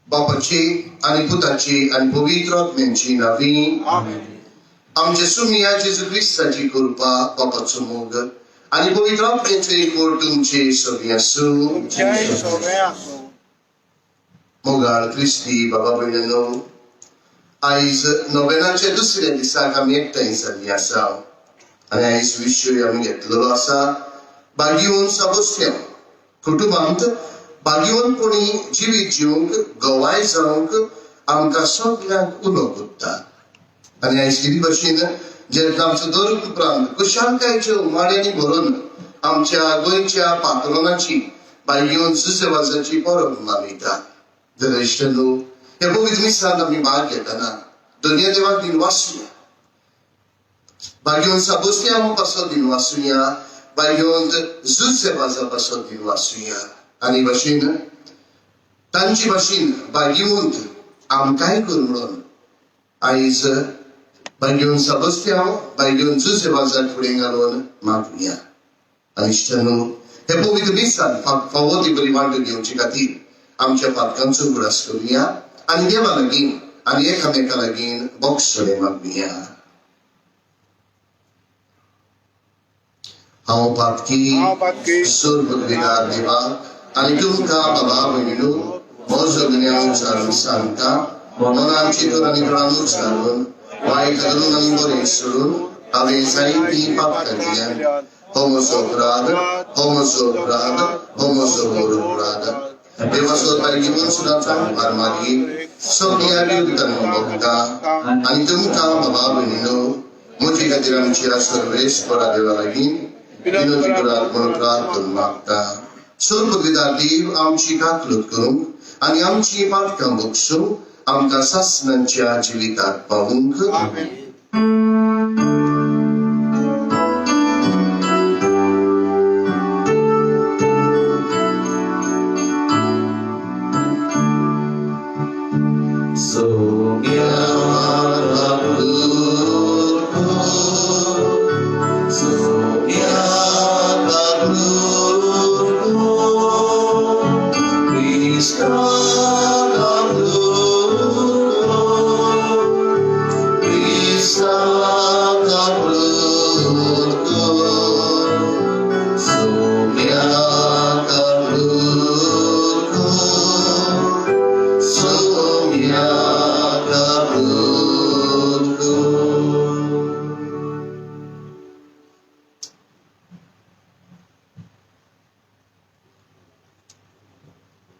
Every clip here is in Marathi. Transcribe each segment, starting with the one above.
Bapaची आणि पुताची आणि पवित्र आत्म्याची नावी आमच्या सुमिया जेजू ख्रिस्ताची कृपा बापाचो मोग आणि पवित्र आत्म्याचे एकवट तुमचे सगळे असो मोगाळ ख्रिस्ती बाबा भयणो आयज नोव्हेनाच्या दुसऱ्या दिसाक आमी एकठांय जाल्ली आसा आणि आयज विशय आमी घेतलेलो आसा भाग्यवन सबोस्त्यांव कुटुंबांत भाग्यवनपणी जिवीत जिवंक गवाय जावंक आमकां सगळ्यांक उलो कोत्ता आणि आयज कितें भाशेन जेन्ना आमचो दर उपरांत कुशालकायेच्या उमाड्यांनी भरून आमच्या गोंयच्या पातोळाची भाग्यवन सुसेवाजाची परब मनयता जाल्यार इश्टलो हे पवित्र मिसांत आमी भाग घेतना दुनिया देवाक दिन वाचुया भाग्यवन सबोस्त्यांव पासो दिन वाचुया भाग्यवन सुसेवाजा पासो दिन वाचुया आणि भाशेन तांची भाशेन भाग्यवंत आमकांय कर म्हणून आयज भाग्यवन सबोस्त्यांव भाग्यवन सुसेवाजाक फुडें घालून मागुया आनी इश्टनो हे पवित्र मिसांत फावो ती बरी वाट घेवचे खातीर आमच्या पातकांचो उगडास करुया आणि देवा लागीं आणि एकामेका लागीं बोक्षणे मागुया हांव पातकी सोर्बविदार देवाक आणि तुमकां बाबा भयणीनो म्हजो गुन्यांव जाणून सांगता मनाची तर आनी कळानूच घालून वायट करून आनी बरें सोडून हांवें जायतीं पाप केल्ल्यान हो म्हजो अपराध हो म्हजो अपराध हो म्हजो व्हड अपराध देवाचो भाग्यवन सुदांचा उपकार मागी सगळ्या विरुद्धान भोगता आनी तुमकां बाबा भयणीनो म्हजे खातीर आमच्या सर्वेश्वरा देवा लागीं विनोदी करात म्हणून प्रार्थना मागता सोर्बविदार देव आमची कातलूत करूंक आणि आमची पातकां बक्षूंक आमकां सासणांच्या जिवितांत पावूंक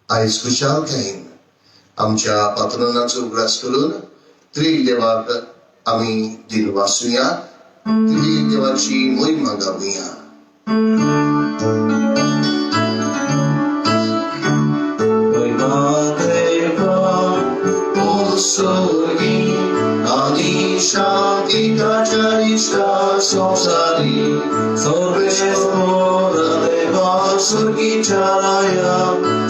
आयज कुशालकायेन आमच्या पातोळाचो उगडास करून त्रिक देवाक आमी दिन वाचुया त्रिक देवाची महिमा गावुया आनी शांतिकाचारिष्टा संसारी सर्वेश्वरा देवा सुर्गीचाराया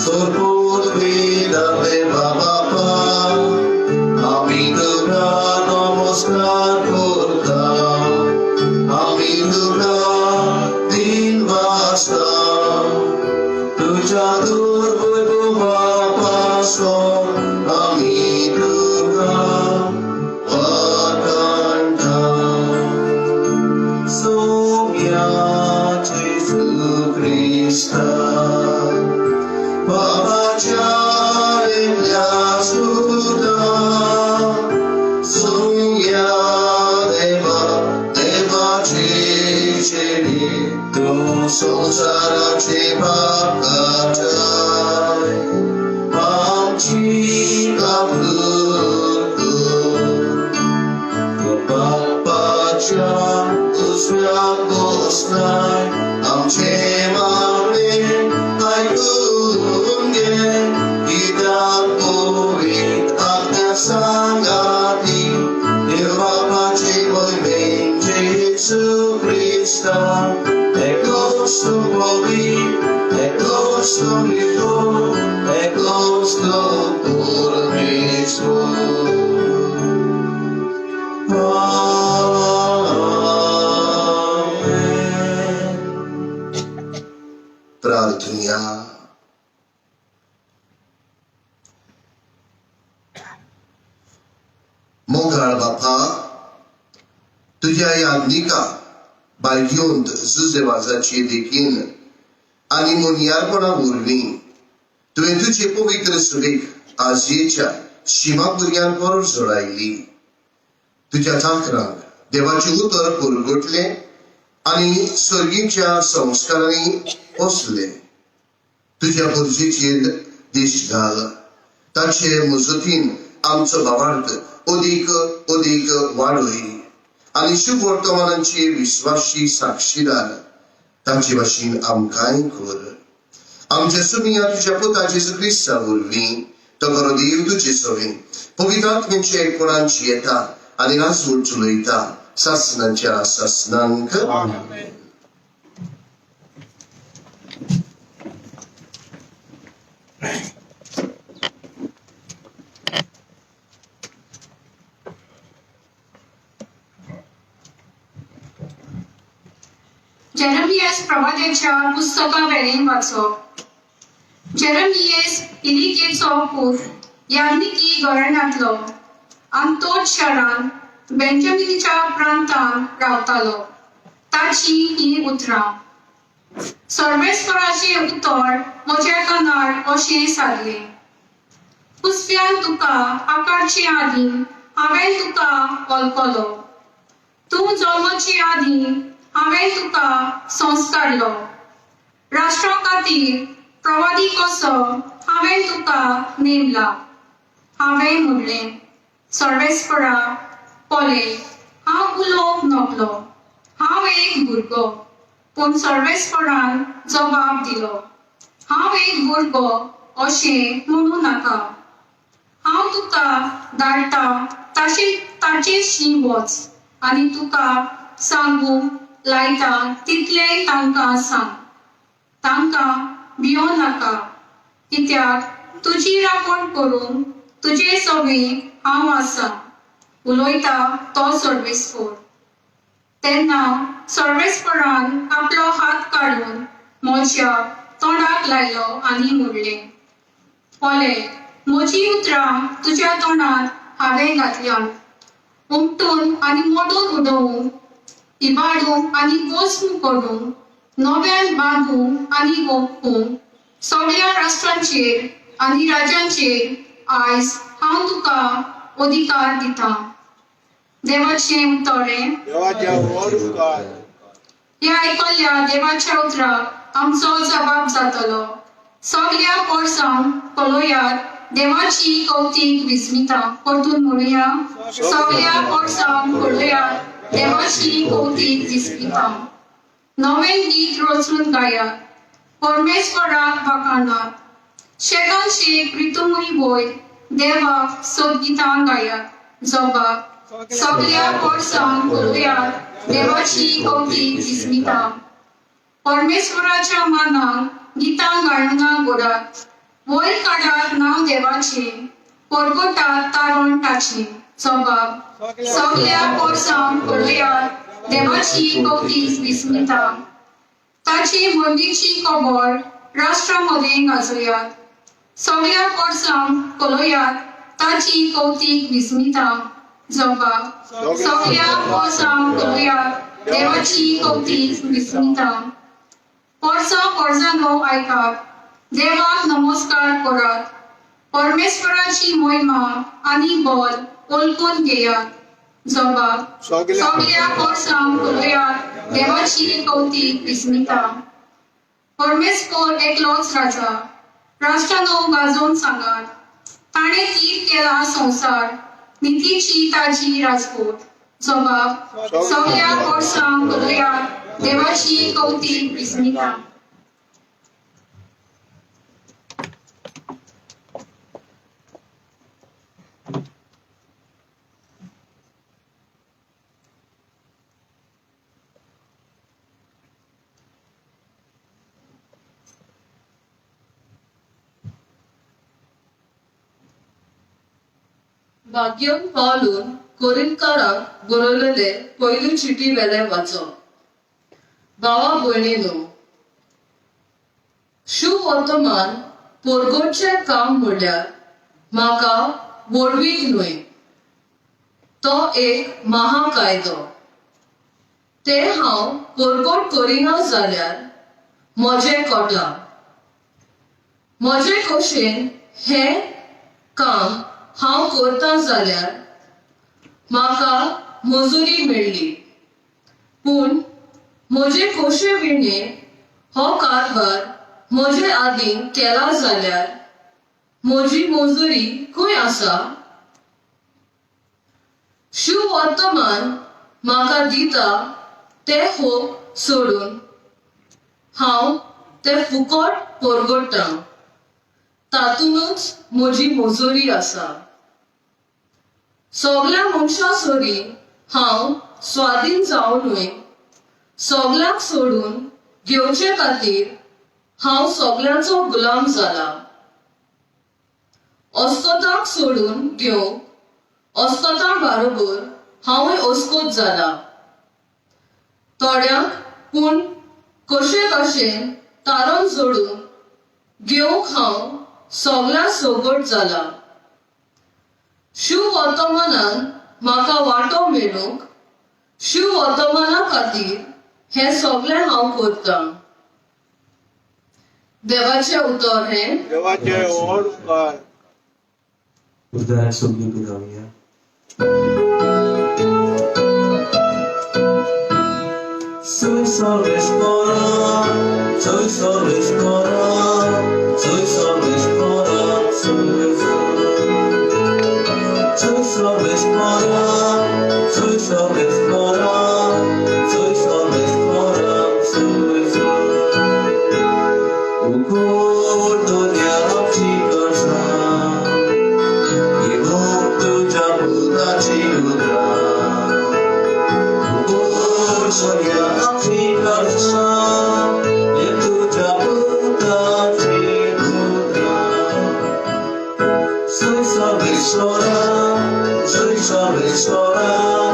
सोर्बुद्वेदा देवा बापा आमी तुका नमस्कार करता आम्ही तुला दिन वाजता तुझ्या दुर्वैभवापासून आम्ही तुला वंदना सोम्यात येशू ख्रिस्ता बाबाच्या एकल्या सुता सोम्या देवाची शेळी तू संसाराचे पाप घाटाय आमची काबूल तू बापाच्या उजव्या बसलाय आमचे मागणे ऐकून घे गीतात पवित्र आज्ञा सांगाती देव बापाचे महिमेचे येशू ख्रिस्ता Egosto movi, egosto mito, egosto por mismo. Amen. प्रार्थना मोगाळ बापा तुझ्या या आज्ञिका बाळगियोंत जुजेवाजाची देखीन आणि मोनियारपणा उरवी तुवें तुझे पवित्र सुरेख आजयेच्या शिमापुर्यांवर जोडायली तुझ्या चाकरांक देवाचे उतर पुरगुटले आणि स्वर्गीच्या संस्कारांनी पोसले तुझ्या पुरजेचेर दिश घाल ताचे मजतीन आमचो भावार्थ ओदीक ओदीक वाडय आणि शुभ वर्तमानांचे विश्वासी साक्षीदार तांचे भाशेन आमकांय कर आमच्या सुमिया तुझ्या पुता जेजू ख्रिस्ता वरवीं तो बरो देव तुजे सवेन पवित्र आत्म्याचे एकपणांची येता आणि राजवट चलयता सासनांच्या सासनांक आमेन. जेरमियास प्रवाद्याच्या पुस्तकावेळेन वाचप. जेरमियेस इलिकेचो पूत याज्ञिकी घराण्यांतलो आनी तोच शारान बेंजामिनीच्या प्रांतान रावतालो. ताची ही उतरां. सर्वेस्पराचे उतर म्हज्या कानार अशें सारले. कुसप्यान तुका आकारचे आदीं हांवें तुका वळखलो. तूं जल्माचे आदीं हांवें तुका संस्कारलो. राष्ट्रा खातीर प्रवादी कसो हांवें तुका नेमला. हांवें म्हणलें सर्वेस्परा पळय हांव उलोवंक नकलो. हांव एक भुरगो. पूण सर्वेस्परान जबाब दिलो हांव एक भुरगो अशें म्हणूं नाका. हांव तुका धाडटा ताचेशी वच आनी तुका सांगूंक लायता तितलें तांकां सांग. तांकां भियों नाका कित्याक तुजी राखण करूंक तुजे सवें हांव आसा उलयता तो सर्वेस्पर. तेन्ना सर्वेस्परान आपलो हात काडून म्हज्या तोंडाक लायलो आनी म्हणलें पळय म्हजी उतरां तुज्या तोंडांत हांवें घातल्यात. उमटून आनी मोडून उडोवंक इबाडूंक आनी भस्म करूंक नव्यान बांदूंक आनी ओंपूंक सगळ्या राष्ट्रांचेर आनी राज्यांचेर आयज हांव तुका अधिकार दिता. देवाचें उतरें. ह्या आयकल्ल्या देवाच्या उतराक आमचो जबाब जातलो. सगळ्या परसांक पळोवयात देवाची कौतीक विस्मिता. परतून म्हणुया सगळ्या परसांक पळोवयात देवाची कौतीक विस्मिता. नवें गीत रचून गायात. परमेश्वराक वाखाणात. शेकान शेक प्रितमुई वयर देवाक सदगितां गायात. जबाब सगळ्या परसांक पळोवयात देवाची कौतीक विस्मिता. परमेश्वराच्या मानाक गितां गायना गोडात. वयर काडात नांव देवाचें. परगटात तारण ताचें. जबाब सगळ्या पोरसांक पळयात देवाची कौतीक विस्मिता ताची मरणीची खबर राष्ट्रांमध्ये गाजोयात सगळ्या पोरसांक पळयात ताची कौतीक विस्मिता जपा सगळ्या पोरसांक पळयात देवाची कौतीक विस्मिता पोरसांनो ऐकात देवाक नमस्कार करात परमेश्वराची महिमा आणि बल ओळखून घेयात जपा सगळ्या पोरसांक पळयात देवाची कौतीक विस्मिता परमेश्वर एकलोच राजा राष्ट्रांनो गाजोन सांगात ताणे तीर केला संसार नितीची ताजी राजकोट जबाब सगळ्या पोरसांक पळयात देवाची कौतीक विस्मिता भाग्यम पावलून कोरिंथकारांक बरयलेले पयली चिठी वेले वाचप भावा भयणीनो शुभ वर्तमान पोरगोटचे काम म्हणल्यार म्हाका वळवीक न्हय तो एक महाकायदो ते हांव पोरगोट करिना जाल्यार म्हजें कोटा म्हजे कशेन हें काम हांव करता जाल्यार म्हाका मजुरी मेळ्ळी पूण म्हजे कोशे विणे हो कारभार म्हजे आदीं केला जाल्यार म्हजी मजुरी खंय आसा शुभ वर्तमान म्हाका दिता ते होप सोडून हांव ते फुकट परगट्टां तातूनच म्हजी मजुरी आसा सगळ्या मनशां सोरी हांव स्वाधीन जावनूय सगळ्याक सोडून घेवचे खातीर हांव सगळ्यांचो गुलाम जाला अस्कोताक सोडून घेवंक अस्कोता बरोबर हांवूय अस्कोत जाला थोड्यांक पूण कशे कशें तारण जोडून घेवंक हांव सगळ्या सोगट जाला शुभ वर्तमानान म्हाका वांटो मेळूंक शुभ वर्तमाना खातीर हे सगळें हांव करतां देवाचें उतर हें देवाचे ओंकार उद्धार Sobi पुरावया Soy solo explorar, soy solo explorar, soy solo explorar, soy solo explorar, soy solo explorar, soy solo explorar, soy solo. O corpo de África e volto de Abuda de lugar. O corpo de África e tu de Abuda de lugar. Soy solo explorar, soy solo explorar,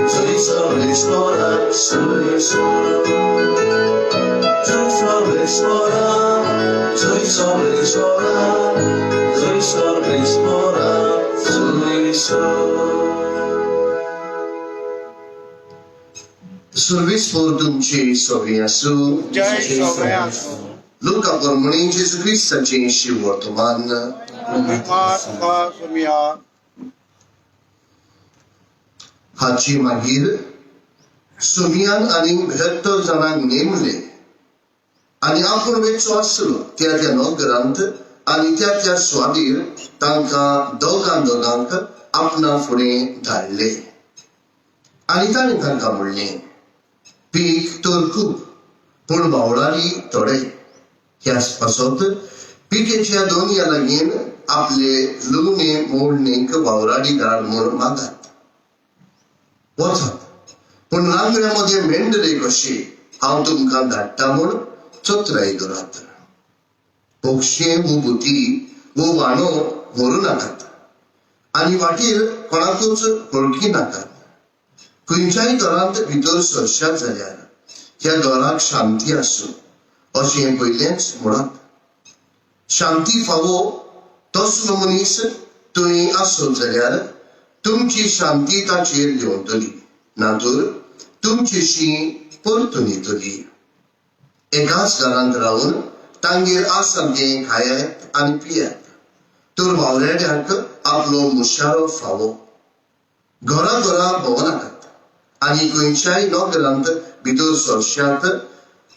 soy solo explorar, soy solo. Soy solo explorar, soy solo explorar, soy solo explorar, soy solo. Servisful तुमचे सोबी असू जय सोबे असो लुका परमणी जेजू ख्रिस्ताचे शिव वर्तमान तुका सुमिया हाची मागीर सुमियान आणि 72 जाणांक नेमले आणि आपूण वेचो आसलो त्या नगरांत आणि त्या स्वादीर तांकां दोगांक आपणा फुडें धाडले आणि ताणें तांकां म्हणलें पीक तर खूब पूण वावडारी थोडे ह्याच पासत पिकेच्या दोनया लागीं आपले लुगणे मोडणेक वावराडीदार म्हूण मागात वचात पूण रांगड्यामध्ये मेंढरे कशी हांव तुमकां धाडटा म्हूण चोत्राय दवरात पक्षी वो बुती वो वाणो व्हरू नाकात आनी वाटेर कोणाकूच वळखी नाकात. खंयच्याय घरांत भितर सरशात जाल्यार ह्या घराक शांती आसूं अशें पयलेंच मुळात. शांती फावो तसलो मनीस थंय आसत जाल्यार तुमची शांती ताचेर देंवतली, नातर तुमचेशी परतून येतली. एकाच घरांत रावन तांगेर आसा तें खायात आनी पियात, तर वावड्याक आपलो मुशारो फावो. घरा घरा भोंवनाकात आनी खंयच्याय नोकरांत भितर सरशात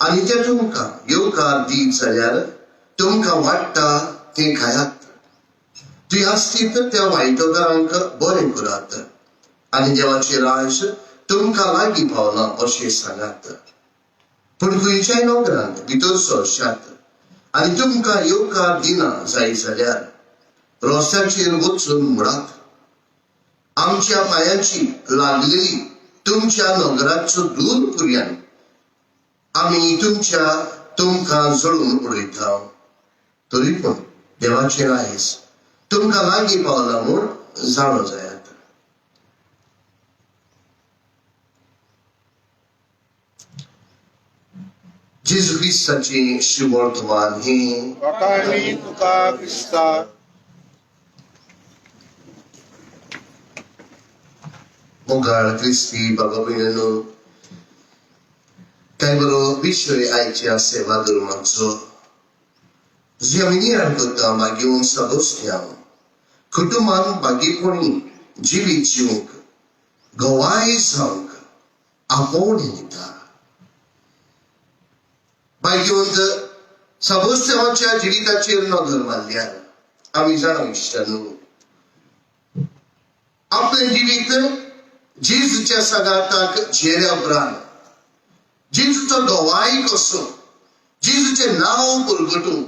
आनी ते तुमकां येवकार दीत जाल्यार तुमकां वाडटा तें खायात. तुयास्तीत त्या वायटकारांक बरें करात आनी देवाचें राज तुमकां लागीं पावना अशें सांगात. पूण खंयच्याय नोकरांत भितर सरशात आनी तुमकां येवकार दिना जायत जाल्यार रस्त्याचेर वचून म्हणात, आमच्या पांयाची लागलेली तुमच्या नगराचो दूर पुर्यान आमी तुमकां जळून उडयता. तरी पूण देवाचें रायज तुमकां लागीं पावला म्हूण जाणो जायात. जेजू क्रिस्ताचें शुभ वर्तमान हें वाटाणी तुका क्रिस्ता. मोगाळ क्रिस्ती बाबा भयणीनो, काय बरो विशय आयच्या सेवा धर्माचो जे आमी नियाळ करता मागीर सदोस्त्यांव कुटुंबान बागीपणी जिवीत जिवंक गवाय जावंक आपोवणें दिता. भाग्यवंत सदोस्त्यांवाच्या जिविताचेर नदर मारल्यार आमी जाणा इश्टानो, आपलें जिवीत जेजूच्या सांगाताक झेल्या उपरांत जेजूचो गवाय कसो, जेजूचें नांव परगटूंक,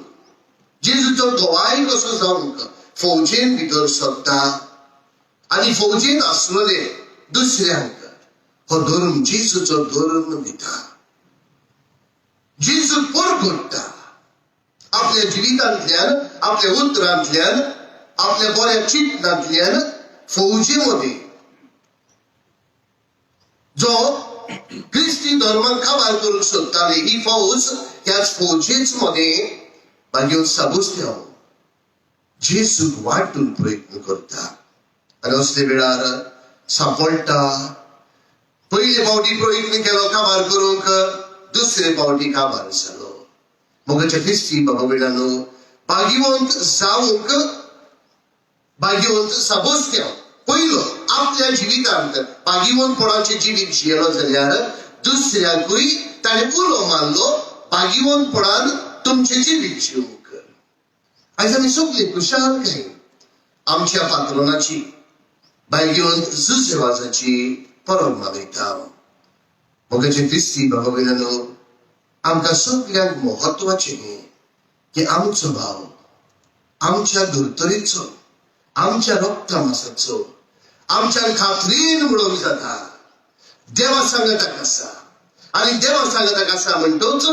जेजूचो गवाय कसो जावंक फौजेन भितर सरता आनी फौजेन आसलेले दुसऱ्यांक हो धर्म जेजूचो धर्म दिता. जेजू परगटता आपल्या जिवितांतल्यान, आपल्या उतरांतल्यान, आपल्या बऱ्या चिंतनांतल्यान फौजेमध्ये जो क्रिस्ती धर्माक काबार करूंक सोदताली ही फौज ह्याच फौजेच मध्ये मागीर सदोस्त्यांव जेजूक वाटूंक प्रयत्न करता आनी असले वेळार सांपडटा. पयले फावटी प्रयत्न केलो काबार करूंक, दुसरे फावटी काबार जालो. मोगाच्या क्रिस्ती बाबा भयणांनो, भाग्यवंत जावंक भाग्यवंत सदोस्त्यांव पयलो आपल्या जिवितांत भाग्यवंतपणाचें जिवीत जियेलो जाल्यार दुसऱ्याकूय ताणें उलो मारलो भाग्यवंतपणान तुमचें जिवीत जिवंक. आयज आमी सगळीं खुशालकाय आमच्या पात्रोनाची भाग्यवंत जुजेवाजाची परब मनयता. मोगाचें क्रिस्ती बाबा भयणांनो, आमकां सगळ्यांक म्हत्वाचें की आमचो भाव आमच्या धर्तरेचो, आमच्या रक्तमासाचो, आमच्या खात्रीन म्हणून जाता. देवा सांगताक आसा आनी देवा सांगताक आसा म्हणटोच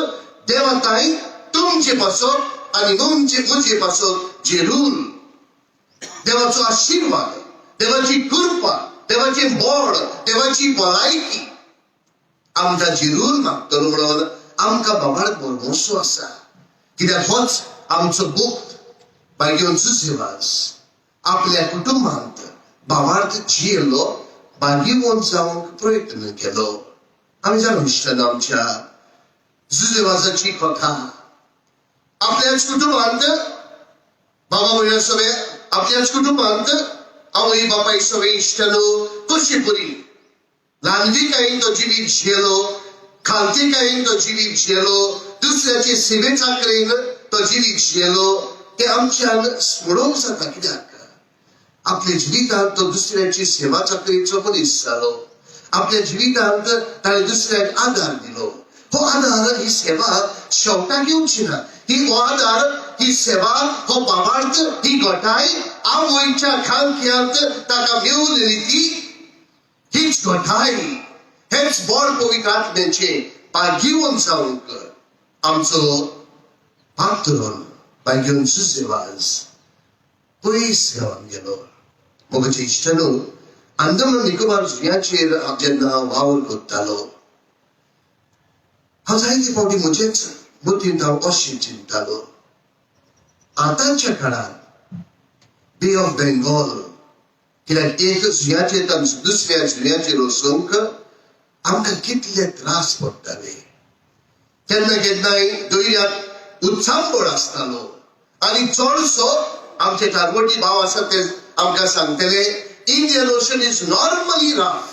देवा ताई तुमचे पासत आनी मुझे पासत जेरूल देवाचो आशीर्वाद, देवाची कृपा, देवाचें बळ, देवाची भलायकी आमकां जेरूल मागतलो म्हणून आमकां बाबाक भरवंसो आसा. कित्याक होच आमचो गुप्त भाग्यवंत जुजेवाज आपल्या कुटुंबांत भावार्थ जियेलो भाग्यवंत जावंक प्रयत्न केलो. आमी जाणू इश्टानो आमच्या जुजेवाजाची कथा आपल्याच कुटुंबांत बाबा भयण सगळे आपल्याच कुटुंबांत आवय बापाय सगळे इश्टानो कशे बरी ल्हानविकायेन तो जिवीत जियेलो, खालतीकायेन तो जिवीत जियेलो, दुसऱ्याचे सेवे चाकरेन तो जिवीत जियेलो ते आमच्यान स्मरूंक जाता. कित्याक आपल्या जिवितांत तो दुसऱ्याची सेवा चाकरीचो मनीस जालो. आपल्या जिवितांत ताणें दुसऱ्याक आदार दिलो. हो आदार, ही सेवा शेवटाक येवची ना. हो आदार, ही सेवा, हो बाबार्थ, ही घटाय आवयच्या खांक्यांत ताका मेवलेली ती हीच घटाय. हेच बळ पवित्र आत्म्याचे भाग्यवंत जावंक आमचो पात्रोन भाग्यवंत जुजेवाज पयस गांवांत गेलो. मोगाचे इश्टनो अंदमान निकोबार जुंयाचेर जेन्ना वावर कोत्तालो हांव जायते फावटी म्हजेच मतींत हांव अशें चिंततालो आतांच्या काळात बे ऑफ बेंगॉल कित्याक एक जुंयाचेर दुसऱ्या जुंयाचेर वचूंक आमकां कितले त्रास पडटाले केन्ना केन्नाय दर्यांत उत्सांबळ आसतालो आनी चडसो आमचे कारवटी भाव आसा ते आमकां सांगतले Indian ocean is normally rough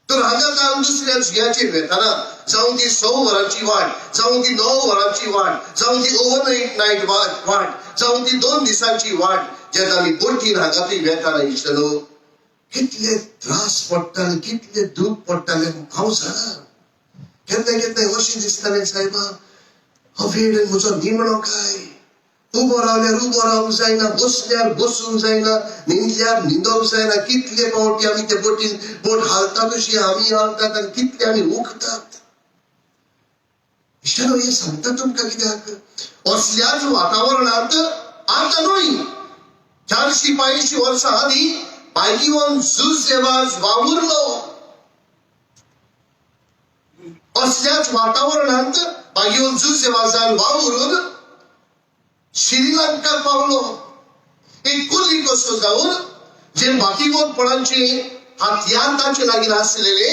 तर हांगा काम दुसऱ्या जुंयाचेर वेताना जावं ती 6 वरांची वाट जावं ती 9 वरांची वाट जावं ती ओव्हरनाईट नायट वाट जावं ती 2 दिसांची वाट जेन्ना आमी बोटीन हांगा थंय वेताना इश्टलो कितले त्रास पडटाले कितले दूख पडटाले हांव जाणा केन्ना केन्ना अशें दिसतालें सायबा हो वेळ म्हजो निमणो काय उबो रावल्यार उबो रावंक जायना बसल्यार बसूंक जायना न्हिदल्यार न्हिदोंक जायना कितले फावटी आमी ते बोटीन बोट हालता तशी आमी हालतात आनी कितले आमी उखतात इश्टानो हे सांगता तुमकां कित्याक असल्याच वातावरणांत आतां न्हय 450 वर्सां आदीं बायगिवन जुजेवाज वावुरलो असल्याच वातावरणांत बायगिवन जुजेवाजान वावुरून श्रीलंका पावलो एक कुली कसो जावन जे बाकीवतपणांचे हातयार तांचे लागीं आसलेले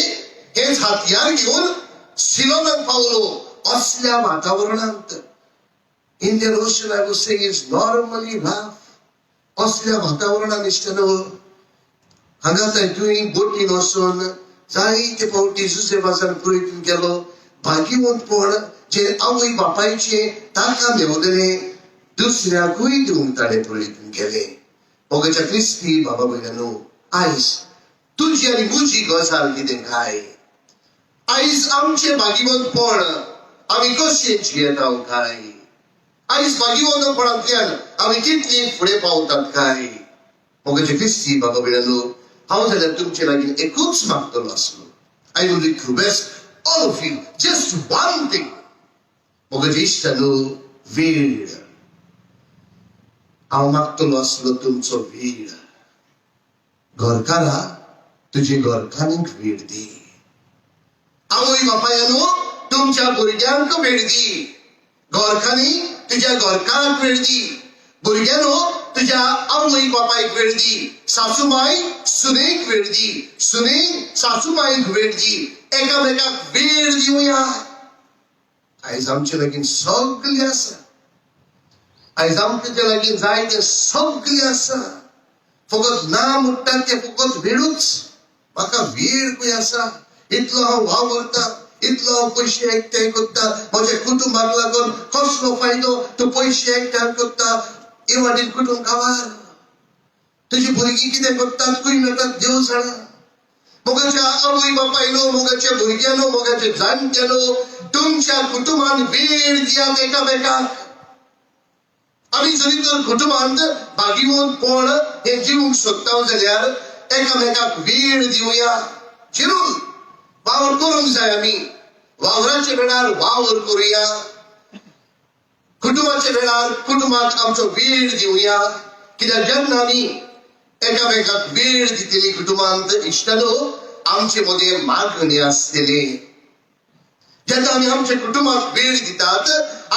हेच हातयार घेवन श्रीलंकेक पावलो असल्या वातावरणांत Indian ocean I would say is normally rough असल्या वातावरणांत इश्टनो हांगा थंय बोटीन वचून जायते फावटी जुजेबाजान पळयतून गेलो भाग्यवंतपण जे आवय बापायचे ताका मेवलेले दुसऱ्याकूय दिवंक ताणें पळयतून गेले मोगाच्या क्रिस्ती बाबा भयणांनो आयज तुजी आनी म्हजी गजाल कितें काय आयज आमचे भाग्यवंतपण आमी कशें जियेता काय आयज भाग्यवंतपणांतल्यान आमी कितली फुडें पावतात काय मोगाचे क्रिस्ती बाबा भयणांनो हांव जाल्यार तुमचे लागीं एकूच मागतलो आसलो I would request all of you just one thing मोगाचे इश्टानो वेळ हांव मागतलो आसलो तुमचो वेळ घरकारा तुजे घरकान्नीक वेळ दी आवय बापायानो तुमच्या भुरग्यांक वेळ दी घरकान्नी तुज्या घरकाराक वेळ दी भुरग्यानो तुज्या आवय बापायक वेळ दी सासूमाय सुनेक वेळ दी सुनेक सासूमायक वेळ दी एकामेकाक वेळ दिवया आयज आमचे लागीं सगळें आसा आयज आमचे लागीं जायते सगळें आसा फकत ना म्हणटात ते फकत वेळूच म्हाका वेळ खंय आसा इतलो हांव वावरता इतलो हांव पयशे एकठांय करता म्हज्या कुटुंबाक लागून कसलो फायदो तूं पयशे एकठांय करता हे वाटेन कुटुंब काबार तुजी भुरगीं कितें करतात खंय वतात देव जाणा मोगाच्या आवय बापायनो मोगाच्या भुरग्यानो मोगाच्या जाणट्यानो तुमच्या कुटुंबान वेळ दियात एकामेकाक आमी जरी तर कुटुंबांत भागिवंतपण हे दिवंक सोदता जाल्यार एकामेकाक वेळ दिवया चिरून वावर करूंक जाय आमी वावराच्या वेळार वावर करुया कुटुंबाच्या वेळार कुटुंबाक आमचो वेळ दिवया कित्याक जेन्ना आमी एकामेकाक वेळ दितली कुटुंबांत इश्टानो आमचे मदें मागणी आसतली जेन्ना आमी आमच्या कुटुंबाक वेळ दितात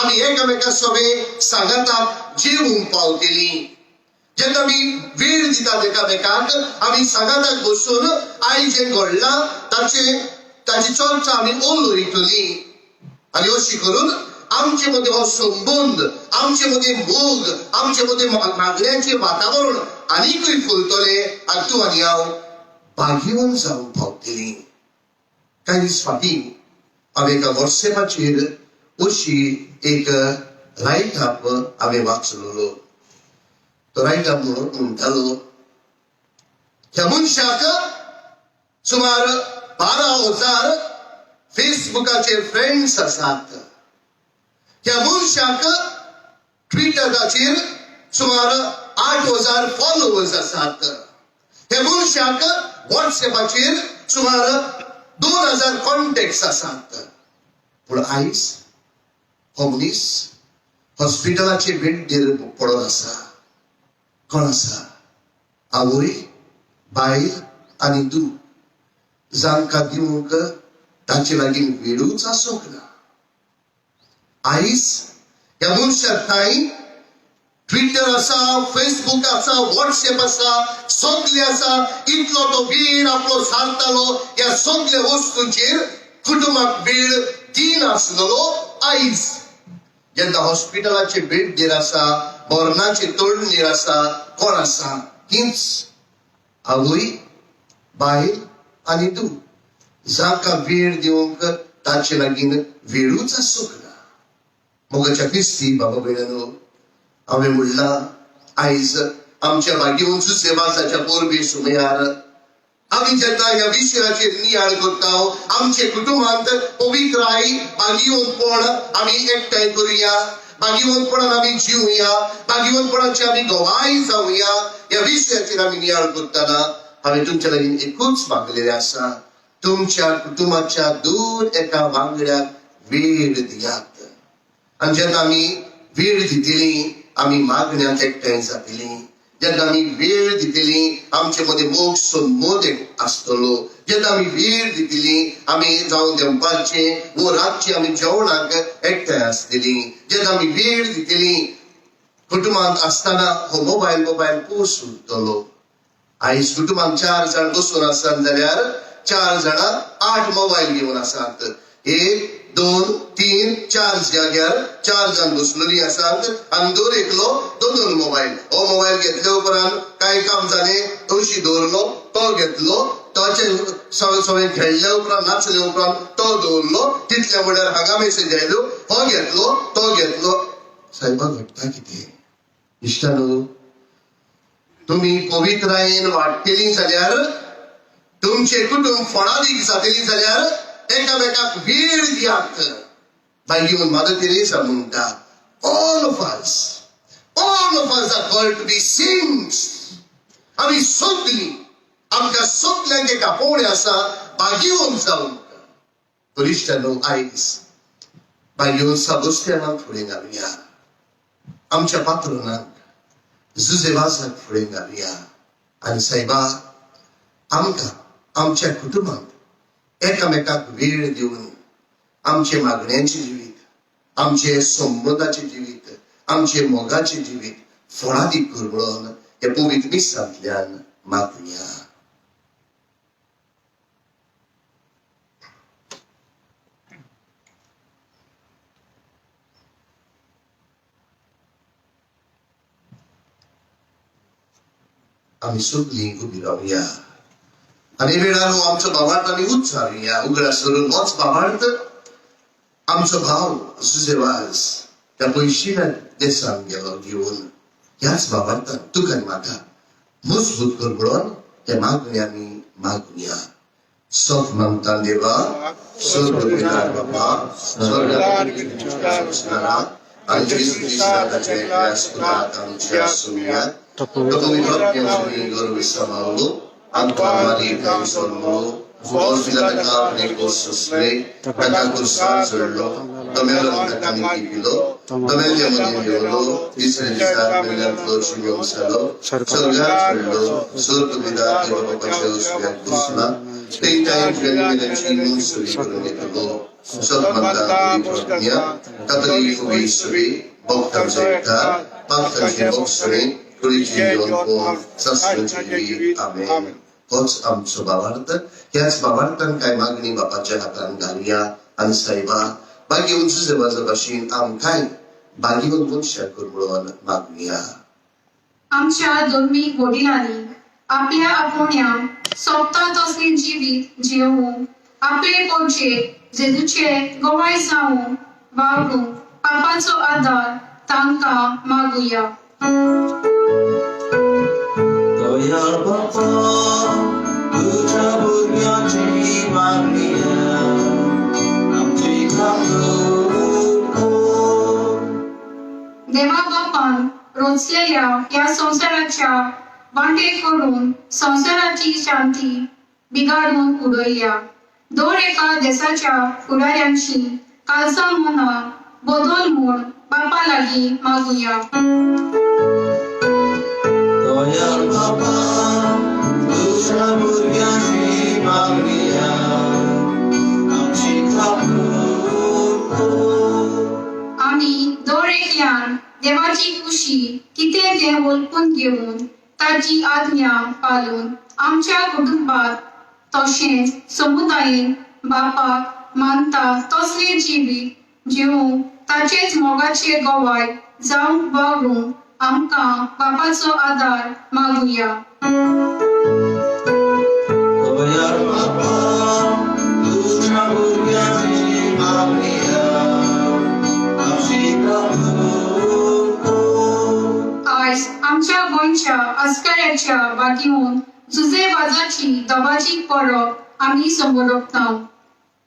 आमी एकामेका सोबे सांगाताक जेवूंक पावतली जेन्ना आमी वेळ दितात एकामेकाक आमी सांगाताक बसून आयज जें घडलां ताची चर्चा आमी उलोयतली आनी अशी करून आमचे मदें हो संबंद आमचे मदें मोग आमचे मदें मागण्यांचें वातावरण आनीकूय फुलतलें आनी तूं आनी हांव भाग्यवान जावंक पावतलीं कांय दीस फाटीं हांवें एका वॉट्सॅपाचेर अशी एक रायट अप हांवें वाचलेलो तो रायट अप म्हणटालो ह्या मनशाक सुमार 12,000 फेसबुकाचेर फ्रेंड्स आसात ह्या मनशाक ट्विटराचेर सुमार 8,000 फॉलोवर्स आसात ह्या मनशाक व्हॉट्सॅपाचेर सुमार 2,000 कॉन्टॅक्ट्स आसात पूण आयज हो मनीस हॉस्पिटलाचे बेडचेर पडून आसा कोण आसा आवय बायल आनी तूं जांकां दिवंक ताचे लागीं वेळूच आसूंक ना. आयज ह्या मनशार थंय ट्विटर आसा, फेसबुक आसा, व्हॉट्सएप आसा, सगळे आसा. इतलो तो वेळ आपलो सारतालो ह्या सगळ्या वस्तूंचेर कुटुंबाक वेळ दिनासलो. आयज जेन्ना हॉस्पिटलाचे बेडचेर आसा, मरणाचे तोडणेर आसा, कोण आसा? हीच आवय बायल आनी तूं जांकां वेळ दिवंक ताचे लागीं वेळूच आसूंक ना. मोगाच्या क्रिस्ती बाबा भयणांनो, हांवें म्हणलां आयज आमच्या भाग्यवंत सुसेवासाच्या पोरबे सुमयार आमी जेन्ना ह्या विशयाचेर नियाळ करता, आमचे कुटुंबांत पवित्र आई भाग्यवंतपण आमी एकठांय करुया, भाग्यवंतपणान आमी जिवुया, भाग्यवंतपणाची आमी गवाय जावुया. ह्या विशयाचेर आमी नियाळ करतना हांवें तुमच्या लागीं एकूच मागलेलें आसा, तुमच्या कुटुंबाच्या दोन एका वांगड्याक वेळ दियात. आनी जेन्ना आमी वेळ दितली आमी मागण्यांत एकठांय जातलीं. जेन्ना आमी वेळ दितली आमचे मदें मोग संमोद आसतलो. जेन्ना आमी वेळ दितली आमी जावं दनपारचें वो रातचें आमी जेवणाक एकठांय आसतलीं. जेन्ना आमी वेळ दितली कुटुंबांत आसतना हो मोबायल पयस उरतलो. आयज कुटुंबांत 4 जाण बसून आसात जाल्यार 4 जाणां 8 मोबायल घेवन आसात. 1 2 3 4 जाग्यार 4 जाण बसलेलीं आसात आनी दर एकलो 2 मोबायल. हो मोबायल घेतले उपरांत कांय काम जालें, तवशी दवरलो, तो घेतलो, ताचे सगळें खेळले उपरांत नाचले उपरांत तो दवरलो, तितले म्हळ्यार हांगा मेसेज आयल्यो, हो घेतलो, तो घेतलो. सायबा घडटा कितें? इश्टानो, तुम्ही पवित्रायेन वाडटलीं जाल्यार, तुमचे कुटुंब फळादीक जातलीं जाल्यार एकामेकाक वेळ दियात. भाग्यवंत मादर तेरेसा म्हणटा, all of us are called to be saints. आमी सगळीं आमकां सगळ्यांक एका पोवणें आसा भाग्यवंत जावंक. तर इश्टानो, आयज भाग्यवंत साबस्त्यानाक फुडें घालुया, आमच्या पात्रोनाक जुजेवासाक फुडें घालुया. आनी सायबा, आमकां आमच्या कुटुंबांत एकामेकाक वेळ दिवन आमचे मागण्यांचे जिवीत, आमचे संबंधाचे जिवीत, आमचे मोगाचे जिवीत फळादीक कर म्हणून हे पवित्र मिसांतल्यान मागुया. आमी सगळीं उबी रावया आनी वेळार आमचो भावार्थ आमी उच्चारुया. उगडास करून होच भावार्थ आमचो भाव सुसेवास त्या पयशिल्या देशांत गेलो घेवन ह्याच भावार्थान तुका आनी म्हाका मजबूत कर म्हणून हे मागणी आमी मागुया. सोफ मागता देवा, स्वर्ग पिता बाबा, स्वर्गात आनी जेजू क्रिस्ताचे व्यासपदात आमच्या सुमयात to pamiętam Igor Wysamaulu, Antoine Marie Kausonu, Wozila taka negososle, taka kursa zerlo, domelan taka nikipilo, domelia modimiolo, Israelista melan flochimion salo, Sorgat zerlo, Surtu vida Ewa Pacheus Biakusma, Peita Influenimene Chimun Suri Kurunetolo, Sotmanta Kuripotnia, Katoliku Visuri, Boktam Zeta, Paktam Zebokstri, आमेन. होच आमचो भावार्थ. ह्याच भावार्थान कांय मागणी बापाच्या हातान घालुया. आनी सायबा, भाग्यवंत सुसेवासा भाशेन आमकांय भाग्यवंत मनशां कर म्हणून मागुया. आमच्या धर्मीक वडिलांनी आपल्या आपोवण्यांक सोबता तसलें जिवीत जियोवंक, आपले पोटचे जेजूचे गवाय जावंक वावरूंक पापाचो आदार तांकां मागुया. दयाळ बापा, तुझ्या भुरग्यांची मागणी आमची देवा बापान रोचलेल्या या संसाराच्या वांटे करून संसाराची शांती बिगाडून उडयल्या. दोन एका देशाच्या फुडाऱ्यांची काळजां मनां बदल म्हूण बापा लागीं मागुया. दयाळ बापा, तुझ्या भुरग्यांची मागणी आमची ठाकूर आम्ही दर एकल्यान देवाची खुशी कितें तें वळखून घेवन ताची आज्ञा पाळून आमच्या कुटुंबात तशेंच समुदायेन बापाक मानता तसले जिवीत जिवूंक ताचेच मोगाचे गोवाय जावंक वावरूंक आमकां बापाचो आदार मागुया. दयाळ बापा तुझ्या भुरग्यांची मागणी आमची ठाकूर आयज आमच्या गोंयच्या आस्कऱ्याच्या बागीवन जुजेबाजाची दबाची परब आमी समोरपता.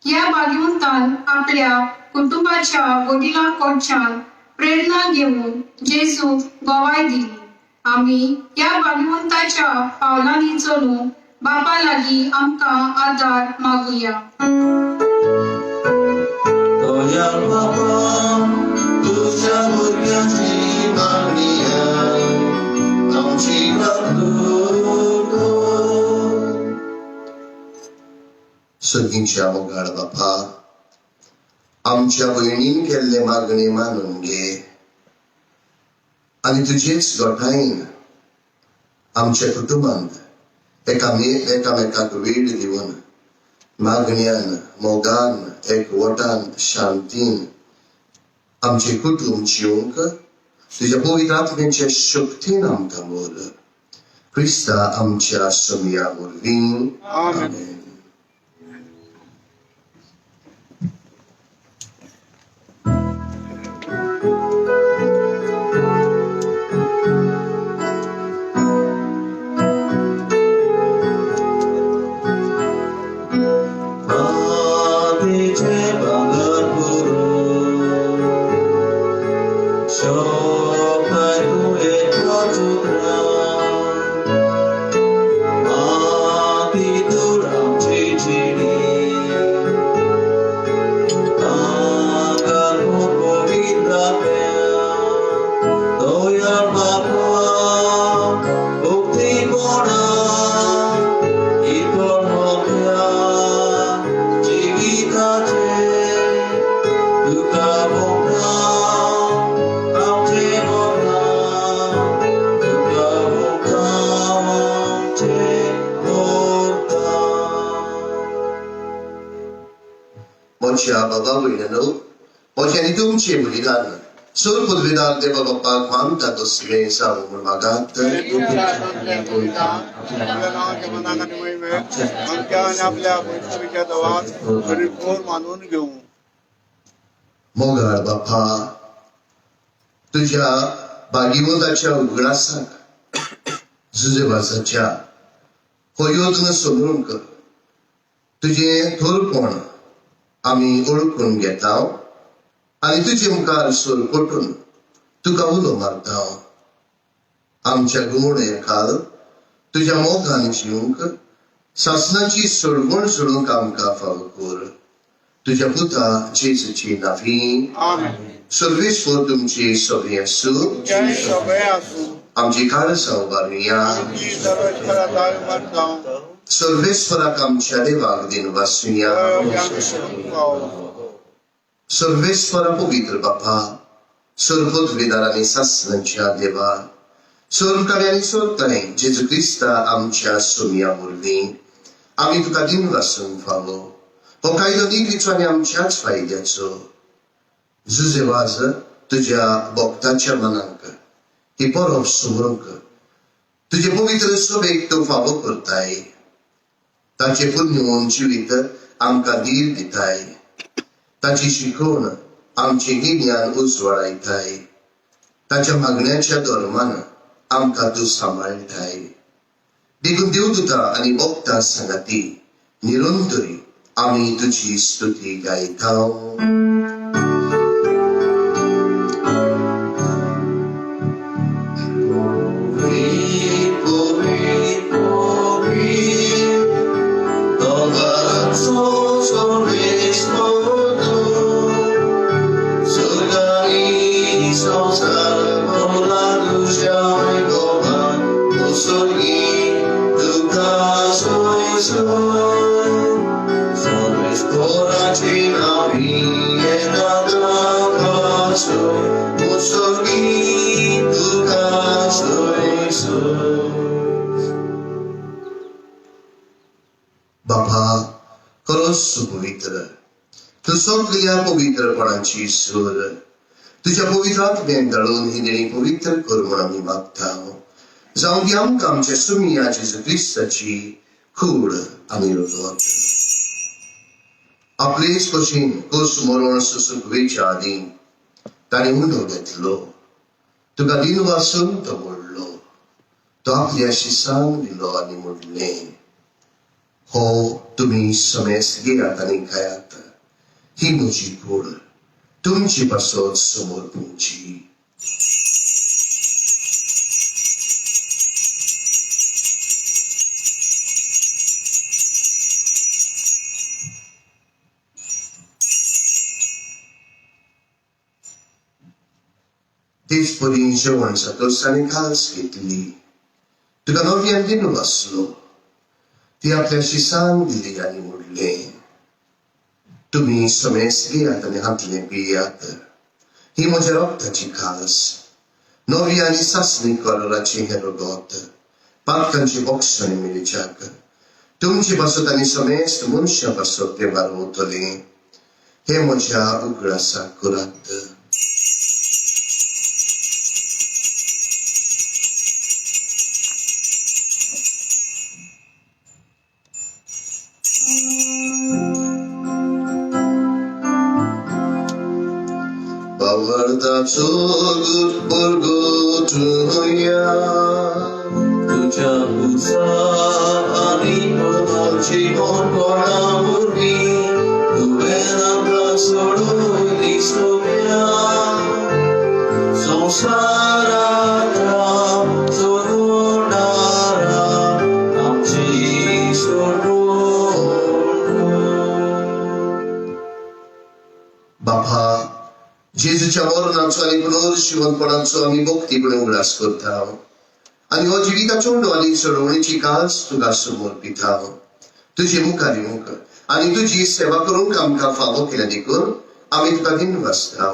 ह्या बागीवंतान आपल्या कुटुंबाच्या वडिलां कडच्यान प्रेरणा घेवन जेजूक गोवाय दिली. आमी ह्या बागीवंताच्या पावलांनी चलूंक बापा लागीं आमकां आदार मागुया. दयाळ बापा तुझ्या भुरग्यांची मागणी आमची ठाकूर सगळींच्या मोगाळ बापा आमच्या भयणीन केल्ले मागणे मानून घे आणि तुझेच गोठायन आमच्या कुटुंबांत एकामेकाक वेळ दिवन मागण्यान मोगान एकवटान शांतीन आमचे कुटुंब जिवंक तुझ्या पवित्र आत्म्याच्या शक्तीन आमकां बोल. क्रिस्ता आमच्या सोमया वरवीं आमेन. मातीचे भांगर शोभताय तुवेचो चुद्रा मातीतून आमची जिणी तांकां पवित्र दयाळ बापा भक्तीपणा इतर मोठ्या जिविताचे तुका भोगता आमचे भोगता तुका भोगता आमचे भोगता. मोच्या बाबा भयणीनो मोच्या आनी तुमचे बलिदान सोर पदवीदार देवा बापाक मानता तसलें जावं मागात. मानून घेऊ. मोगाळ बापा तुझ्या बागीवंताच्या उगडासाक जुजेबाजाच्या हो योजना समरून कर. तुझे थोरपण आमी ओळखून घेता आणि तुझे मुखार सोर पटून तुका उलो मारता. आमच्या गुण एकाल तुझ्या मोगान जिवंक शासनाची सोडवण सोडूंक आमकां फावो कर. तुझ्या पुता जेजूची नांवी सर्वेश्वर तुमची सगळी आसूं. आमची काळजां उबारुया. सर्वेश्वराक आमच्या देवाक दिन वासुया. सर्वेश्वरा पवित्र बापा सर्वपदवीदार आनी शासनाच्या देवा स्वर्गकार्य आनी सोदताय जेजू क्रिस्ता आमच्या सोमया वरवीं आमी तुका दिन वासूंक फावो. हो कायदो नितीचो आनी आमच्याच फायद्याचो. जुजेबाज तुझ्या भक्ताच्या मनाक ही परब समरूंक तुझे पवित्र सभेक तो फावो करताय. ताचे पुण्यवन जिवीत आमकां धीर दिताय. ताची शिकवण आमचे गिन्यान उजवाडायताय. ताच्या मागण्याच्या धर्मान आमकां तूं सांबाळटाय. देखून देवदूतां आनी भक्तां सांगाती निरंतरी आमी तुजी स्तुती गायता. बापा खरोच पवित्र तू सगळ्या पवित्रपणाची ईश्वर तुझ्या पवित्र आत्म्यान धाडून ही देणी पवित्र कर म्हूण आमी मागता जावं दी आमकां आमच्या सुमिया जेजू क्रिस्ताची कूड आमी रगत आपलेच कशीन कोस मरण सुसुकवेच्या आदी ताणी उंडो घेतलो तुका दिन वासून तो मोडलो तो आपल्या शिसान दिलो आनी मोडलें हो तुम्ही समेस घेयात आनी खायात ही म्हजी कूड तुमची पासत समोर तुमची तेच परी जेवण जातोच ताणें खास घेतली तुका नव्यान दिन वाचलो ती आपल्या शिसान दिली आनी मोडलें तुम्ही समेस घेयात आनी हातलें पियात ही म्हज्या रक्ताची खास नवी आनी सासणी कलराची हें रगत पातकांची बॉक्सांनी मेळच्याक तुमची पासत आनी समेस्त मनशां पासत तें बारवतलें हे म्हज्या उगडासाक करात Bawardaco gurgutuya Tuja pusa ani podaci mokona murni Tuvena brasodu dislovia Samsaratra sonunara Amci sonunu बापा जेजूच्या मरणाचो आनी पुनर्जीवनपणाचो आमी भक्तीपणे उगडास करता आनी हो जिविताचो आनी सोडवणेची कास तुका समोर पिता तुजे मुखार आनी तुजी सेवा करूंक आमकां फावो केल्या देखून आमी तुका दिन वाचता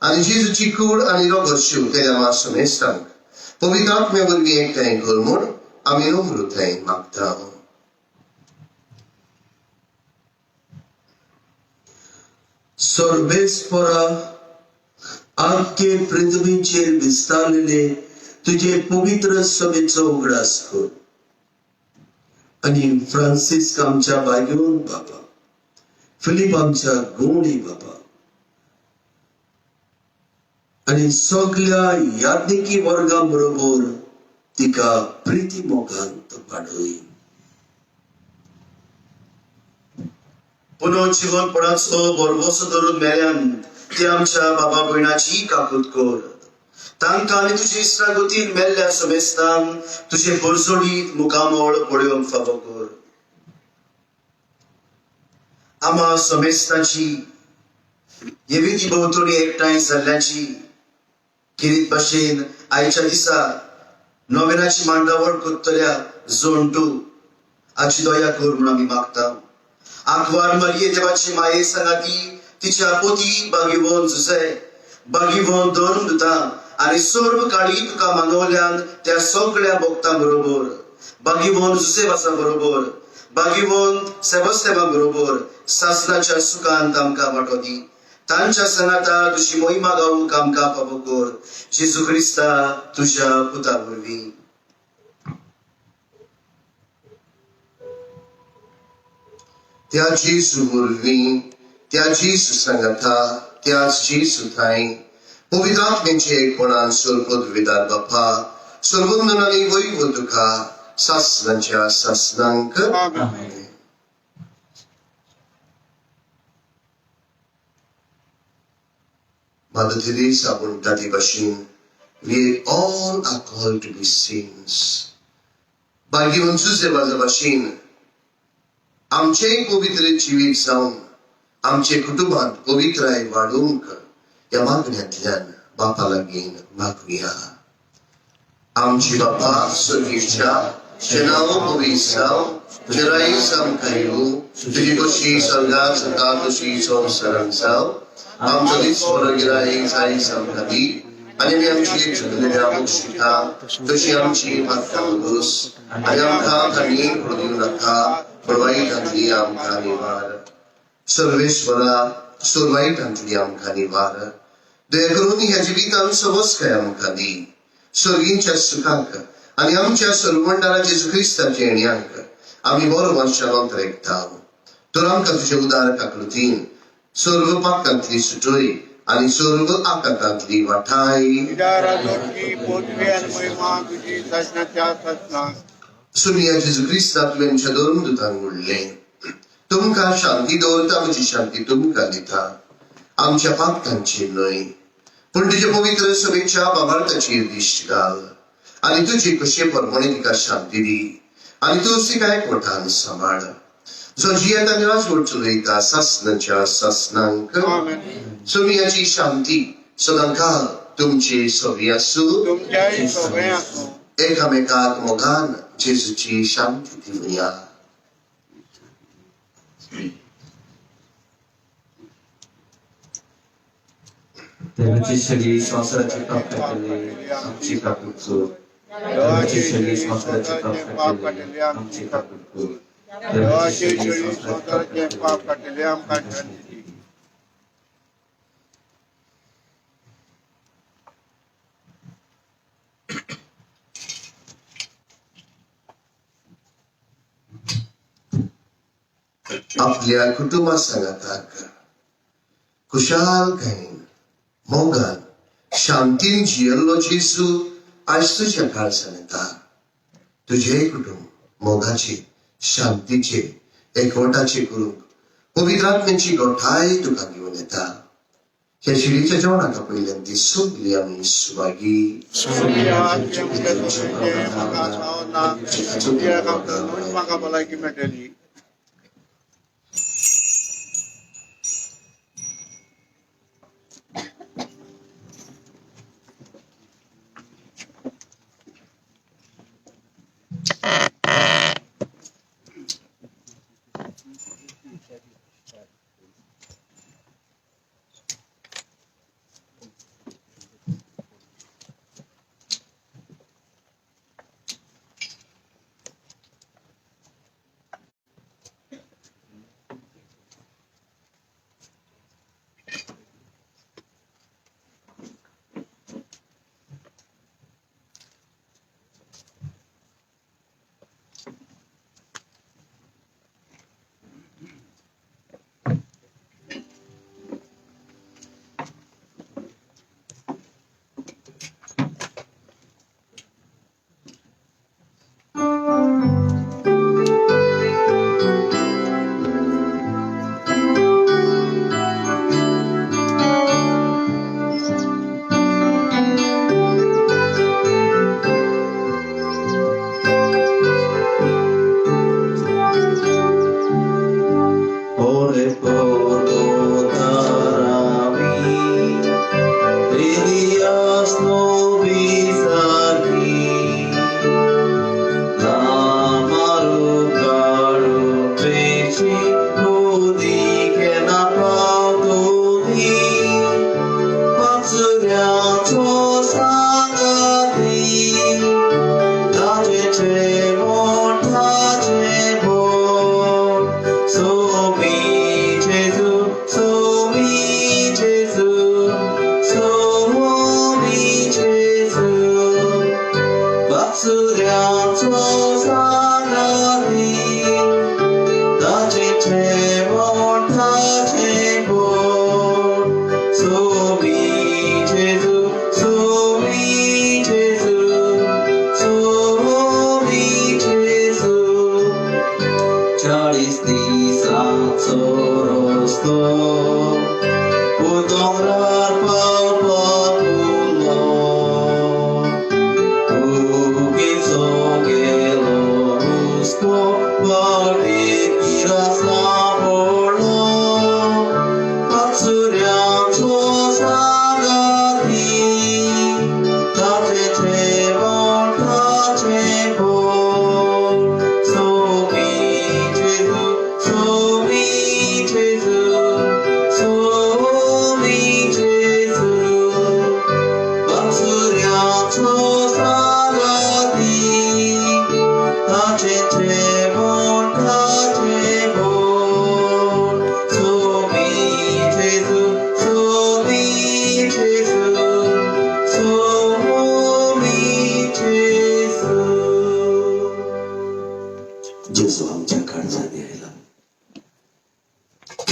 आनी जेजूची कूड आनी रगत शिव केल्या मा समेस्तांक पवित्र आत्म्या वरवीं एकठांय कर म्हूण आमी नम्रतायेन मागता सर्वेस्परा आख्खे पृथ्वीचेर विस्तारलेले तुझे पवित्र सभेचो उगडास कर आणि फ्रांसिस आमच्या बागेवन बाबा फिलिप आमच्या गोंडी बाबा आणि सगळ्या याज्ञिकी वर्गा बरोबर तिका प्रिती मोगांत वाडय पुनर्जीवनपणाचो बरवसो धरून मेल्यान ती आमच्या बाबा भयणाची काकूत कर तांकां आनी तुजे इश्टागतीन मेल्ल्या समेस्तान तुजे बरसडीत मुखामोळ पळोवंक फावो कर आमा समेस्ताची येविधी भोंवतणी एकठांय जाल्ल्याची किरीत भाशेन आयच्या दिसा नोवेनाची मांडावळ करतल्या जोंटू हाची दया कर म्हूण आमी मागता आंकवार मारये देवाची माये सांगाती तिच्या पोती बागीवोन जुसे बागीवोन धर्म दुता आनी सर्व काळी तुका मानवल्यान त्या सगळ्या भक्तां बरोबर बागीवोन जुसेवासा बरोबर बागीवोन सेबस्तेमा बरोबर सासणाच्या सुखांत आमकां वांटो दी तांच्या सनाता तुजी महिमा गावूंक आमकां फावो कर जेजू क्रिस्ता तुज्या पुता वरवीं त्या जेजू वरवीं त्या जेजू सांगाता त्याच जेजू थंय पवित्र आत्म्याचे एकपणान सर्वपदवीदार बापा सर्वंदनांनी वैव तुका सासणांच्या सासणांक Mother Teresa म्हणटा ती भाशेन we all are called to be saints बागीवन सुसेवाच्या भाशेन आमचेय पवित्र जिवीत जावन आमचे कुटुंबात पवित्राय वाडूंक या मागण्यांतल्यान बापा लागीं मागुया आमची बापा स्वर्गीच्या जें नांव पवित्र जावं तुझराई samkayu, tuji koshi sarga sakatushi somsaransal, amjali swaragirai sai samkadi, animyamchi chudanyamukshita, tushiyamchi patkamus, ayamka kani pradunaka, provai kantriyam kanivara. सर्वेश्वरा सुरवाईट अंतर्यामका निवारा दया करून ह्या जिवितान सवस काय आमकां दी स्वर्गींच्या सुखांक आनी आमच्या सर्वमंडळा जेजू ख्रिस्ताचे येण्याक आमी बरो वर्षांत रेखताव तर आमकां तुज्या उदार काकृतीन सर्व पाकांतली सुटोय आनी सर्व आकांतांतली वाठाय सुनिया जेजू ख्रिस्ता तुवेंच्या दोन दुतांक उरले तुमकां शांती दवरता म्हजी शांती तुमकां दिता आमच्या पापकांची न्हय पूण तुजे पवित्र सभेच्या बाबार्थाची इश्ट घाल आनी तुजी कशे परमणे तिका शांती दी आनी तूं तिका एकवटान सांबाळ जो जियेत आनी राजवट चलयता सासणाच्या सासणांक सुनियाची शांती सदांकाळ तुमचे सोबी आसूं एकामेकाक मोगान जेजूची शांती दिवया Devaci seli संसाराची प्राप्त केले आमची प्राप्त कर देवाची सली संसाराची प्राप्त केले आमची प्राप्त कर देवाची सली संसाराची प्राप्त केले आमकां शांती दी आपल्या कुटुंबा सांगाताक कुशालकायेन मोगान शांतीन जियल्लो जेजू आज तुज्या काळजान येता तुझे कुटुंब मोगाचे शांतीचे एकवटाचे करूंक पवित्र आत्म्याची गोठाय तुका घेवन येता ह्या शिडीच्या जेवणाका पयल्यान ती सगळी आमी सुवागी म्हाका भलायकी मेळटली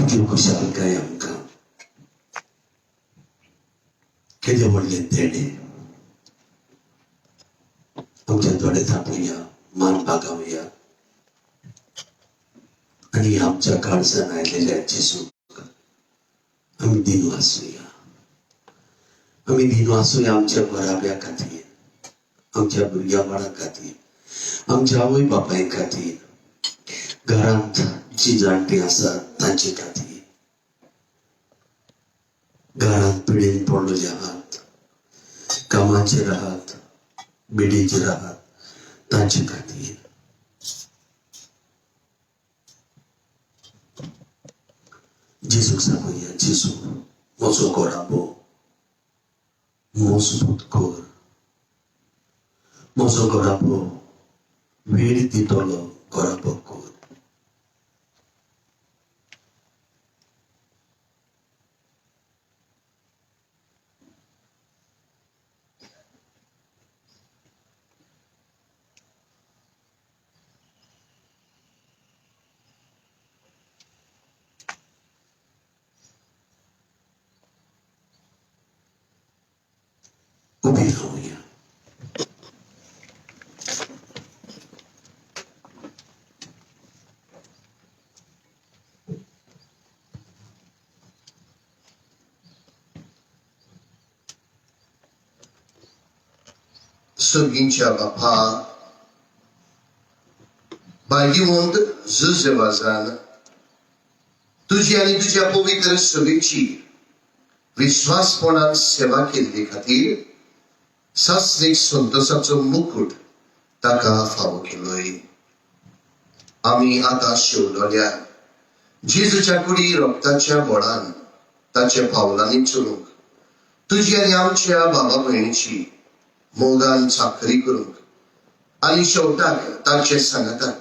तुझी खुशालकाय आमकां कितें म्हणलें तेणे आमच्या दोळे थापया मान पागावया आणि आमच्या काळजान आयलेल्या जेजूक आमी दिन वाचूया. आमी दिन वाचूया आमच्या घराब्या खातीर, आमच्या भुरग्या बाळां खातीर, आमच्या आवय बापाय खातीर, घरांत जी जाणटी आसात तांचे खातीर, घरांत पिडेन पडलेले आहात, कामाचेर आहात, बिडेचेर आहात तांचे खातीर. जेजूक सांगुया, जेजू म्हजो घोराबो मजबूत कर, म्हजो घोराबो वेळ दितलो घोराबो कर. उभी राहूया. सर्गींच्या बापा भाग्यवंत जुजेवाजान तुझी आणि तुझ्या पवित्र सभेची विश्वासपणान सेवा केल्ली खातीर सासरीक संतोषाचो मुकुट ताका फावो केलोय. आमी आतां शेवलोल्या जेजूच्या कुडी रोगताच्या बोडान ताच्या पावलांनी चलूंक तुजी आनी आमच्या बाबा भयणीची मोगान चाकरी करूंक आनी शेवटाक ताचे सांगाताक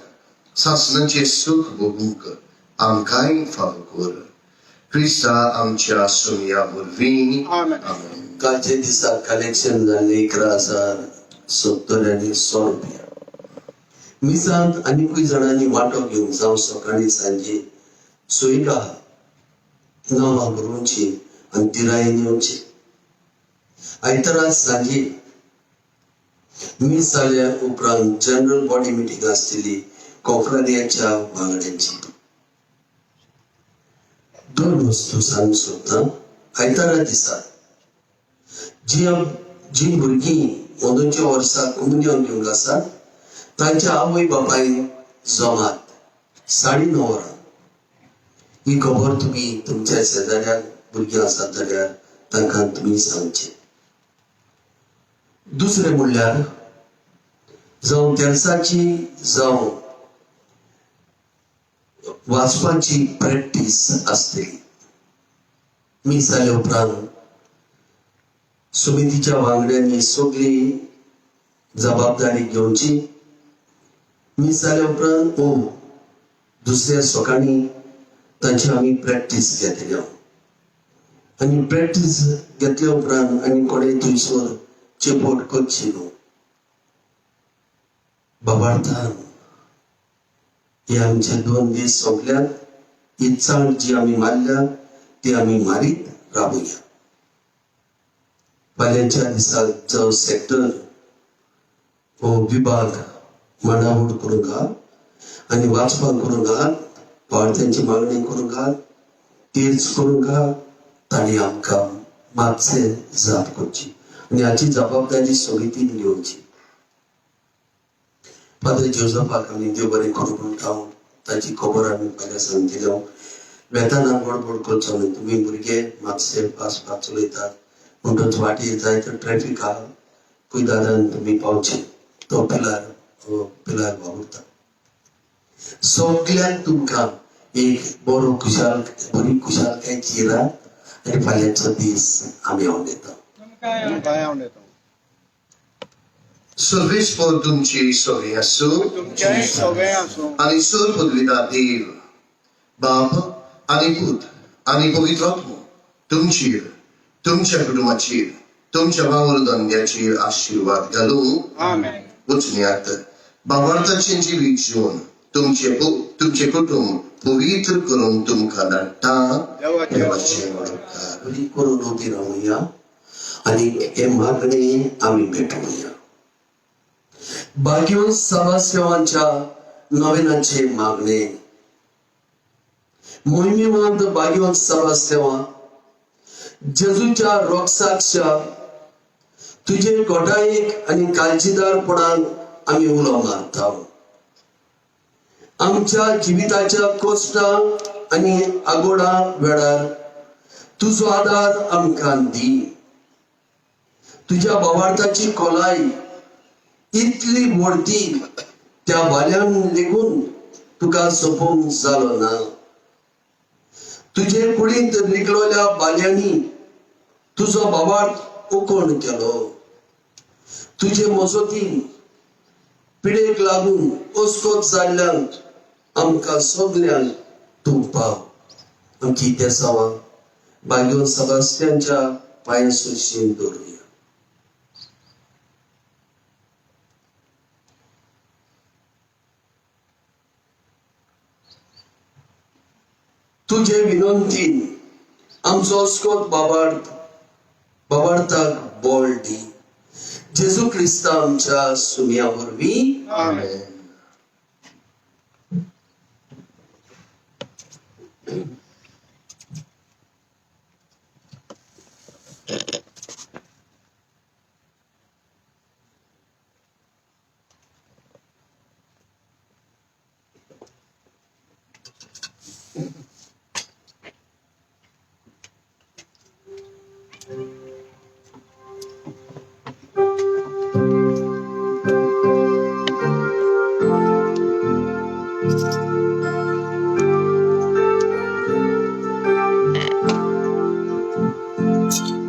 सासणाचे सुख भोगूंक आमकांय फावो कर. क्रिस्ता आमच्या सुमया वरवीं आमेन. कालचे दिसा कलेक्शन जाले 11,70 आणि 100 रुपया. मिसांत आनीकूय जाणांनी वांटो घेवंक जावं सकाळी सांजे सोयीक आहा. नांवां बरोवची आनी तिरायेन येवची. आयतारा सांजे मीस जाल्या उपरांत जनरल बॉडी मिटींग आसतली कॉन्फ्रॅरियाच्या वांगड्यांची. 2 वस्तू सांगूंक सोदतां. आयतारा दिसा जी भुरगीं 15 वर्सां कम्युनियन घेवंक आसात तांच्या आवय बापाय जमात 9:30 वरां. ही खबर तुमी तुमच्या शेजाऱ्याक भुरगीं आसात जाल्यार तांकां तुमी सांगचें. दुसरें म्हणल्यार जावं तेलसाची जावं वाचपाची प्रॅक्टीस आसतली. मीस जाले उपरांत समितीच्या वांगड्यांनी सगळी जबाबदारी घेवची. मीस जाले उपरांत दुसऱ्या सकाळी तांची आमी प्रॅक्टीस घेतल्या. आनी प्रॅक्टीस घेतल्या उपरांत आनी कोणें थंयसर चिपोट करची न्हू. बाबार्थान हे आमचे 2 दीस सोंपल्यात. ही चाळ जी आमी मारल्या ती आमी मारीत रावया. फाल्यांच्या दिसाक जो सेक्टर हो विभाग मांडावळ करूंक घाल आनी वाचपाक करूंक घाल, पावत्यांची मागणी करूंक घाल, तेच करूंक घाल. तांणी आमकां मातशें जाप करची आनी हाची जबाबदारी समितीन घेवची. फादर जोझफाक आमी देव बरें करूं म्हणटा. ताची खबर आमी फाल्यां सांगतल्यो. वेताना गडबड करचो न्हय. तुमी भुरगे मातशे पासपाक चलयतात म्हणटच वाटेर जाय तर ट्रॅफिक आहा कुयदादान तुमी पावचे. तो पिलार वावुरता. सगळ्यांक तुमकां एक बरी खुशालकायेची रात आनी फाल्यांचो दीस आमी हांव येता. सर्वेस्पर तुमची सोय आसूं आनी सर पदवीदार देव बाप आनी पूत आनी पवित्र आत्मो तुमचेर, तुमच्या कुटुंबाचेर, तुमच्या वावर धंद्याचेर आशिर्वाद घालूं. वचण्यात बाबार्थाचें जिवीत जिवन तुमचे कुटुंब पवित्र करून तुमका धाडटा देवाचे देवाचे उपकार. बरी करून उभी रावूया आणि हे मागणे आम्ही भेटूया. भाग्यवान सभासेवांच्या नवीनाचे मागणे. मोहिमेवंत भाग्यवान सभासेवा जेजूच्या रोगसाक्षा तुझे गोठायेक आणि काळजीदारपणान आम्ही उलो मारता. आमच्या जिविताच्या कोस्टा आणि आगोडा वेळार तुझो आधार आमकां दी. तुझ्या भावार्थाची खोलाय इतली व्हडती त्या भाल्यान लेगून तुका सोपोवंक जालो ना. तुझे कुडींत निगलोल्या बाल्यांनी तुझो भावार्थ उकोण केलो. तुझे मजतीन पिडेक लागून ओस्कोत जाल्ल्यांक आमकां सगल्यांक तूं पाव. आमची देसावां भाग्यवान सभास्त्यांच्या पांया सुशीन दवरुया. तुझे विनंतीन आमचो ओस्कोत बाबार्थाक बोल दी. जेजू क्रिस्ता आमच्या सुम्या वरवीं आमेन.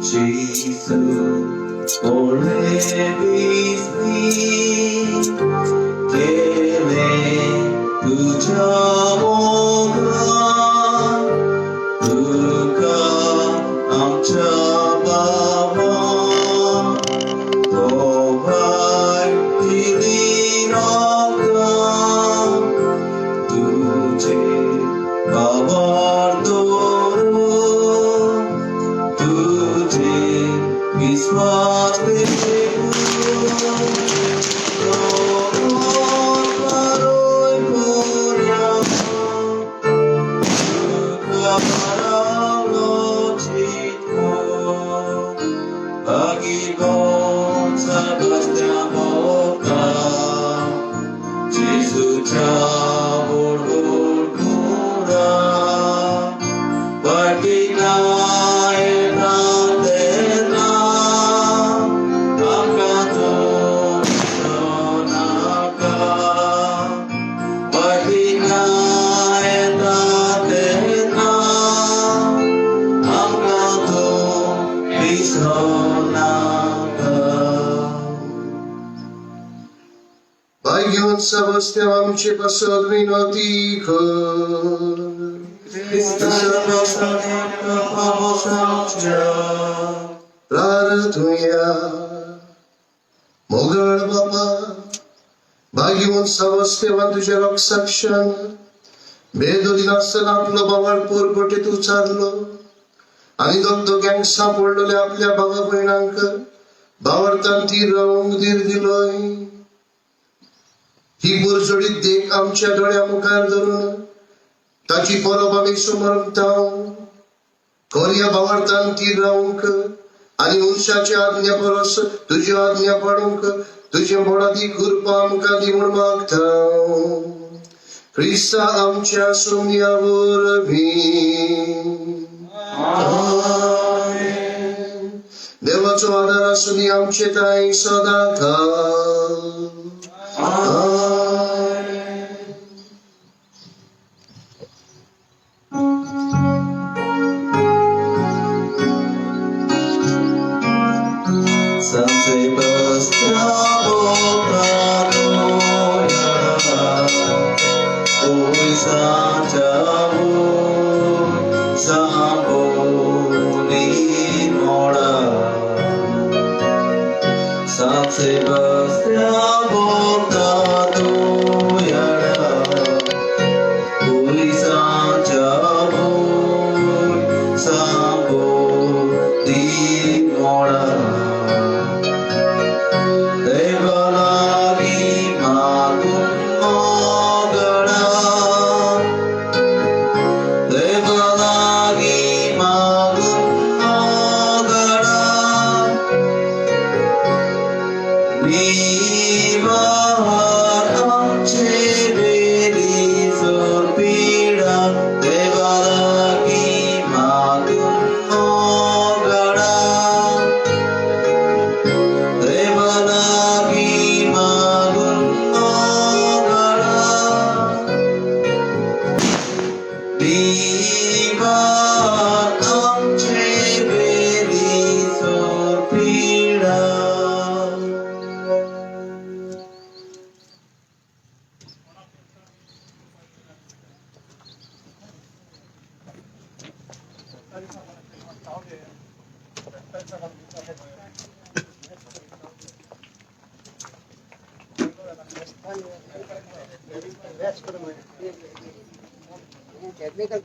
Jesus, always me, केले तुझ्या मोगा, तुका आमच्या बाबा, तोभाय दिली नका, तुझे बाबार दोरो, तुझे विश्वास भाग्यवान सभास्त्या आमचे पासत विनंती कर. प्रार्थूया. मोगळ बाबा, भाग्यवान सभास्त्या तुझ्या रोगसाक्षान बेदोलीन आसतना आपलो बाबार पोरगोटे तू चारलो आणि दोघ्यांक सापडलेल्या आपल्या भावा भयणांक भावार्थान ती रावंक धीर दिलोय. ही बुरजोडीत देख आमच्या डोळ्या मुखार धरून ताची परब आमी समरता. कोरिया भावार्थान ती रावंक आणि उंशाच्या आज्ञा परस तुझी आज्ञा पाडूंक तुझे मोडादी कृपा आमकां दी म्हूण मागता. ख्रिस्ता आमच्या सोम्या वरवीं. देवाचो आदार आसूनी आमचे ताई सदांच. San Sebastián. टेक्निकल